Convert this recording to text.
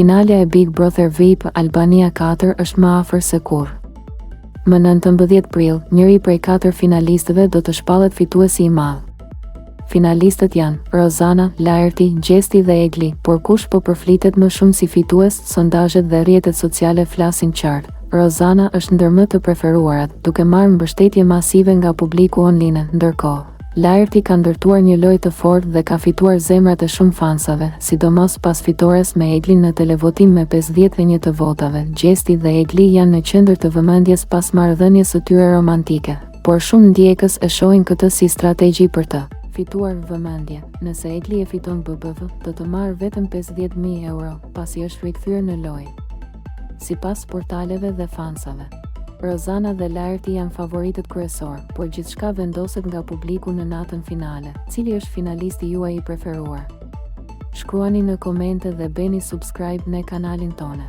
Finalja e Big Brother VIP Albania 4 është më afër se kurrë. Më 19 prill, njëri prej 4 finalistëve do të shpallet fituesi i madh. Finalistët janë Rozana, Laerti, Gjesti dhe Egli, por kush po përflitet më shumë si fitues, sondazhet dhe rrjetet sociale flasin qartë. Rozana është ndër më të preferuarat, duke marrë mbështetje masive nga publiku online, ndërkohë Laerti ka ndërtuar një lojë të fortë dhe ka fituar zemrat e shumë fansave, sidomos pas fitores me Eglin në televotim me 51 të votave. Gjesti dhe Egli janë në qendër të vëmendjes pas marrëdhënies së tyre romantike, por shumë ndjekës e shohin këtë si strategji për të fituar vëmendje. Nëse Egli e fiton BBV, do të marrë vetëm 50.000 euro, pasi është rikthyer në lojë. Sipas portaleve dhe fansave, Rozana dhe Laerti janë favoritët kryesor, por gjithçka vendoset nga publiku në natën finale. Cili është finalisti juaj i preferuar? Shkruani në komente dhe bëni subscribe në kanalin tonë.